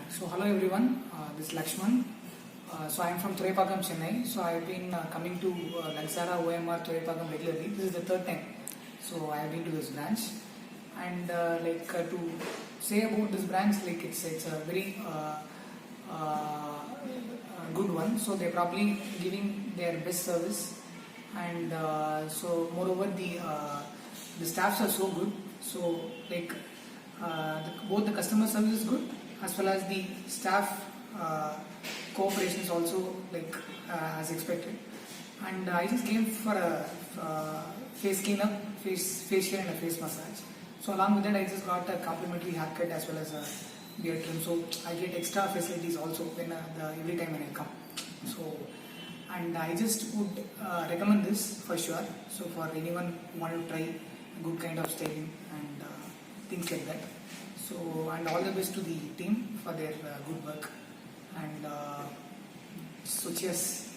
So hello everyone, this is Lakshman. So I am from Thuraipakkam, Chennai. So I have been coming to Lansara OMR Thuraipakkam regularly. This is the third time. So I have been to this branch, and to say about this branch, like it's a very good one. So they're probably giving their best service, and so moreover the staffs are so good. So both the customer service is good as well as the staff cooperation is also as expected. And I just came for a face cleanup, facial and a face massage. So along with that, I just got a complimentary haircut as well as a beard trim. So I get extra facilities also when every time when I come. So and I just would recommend this for sure. So for anyone who want to try a good kind of styling and things like that. So and all the best to the team for their good work. And so cheers.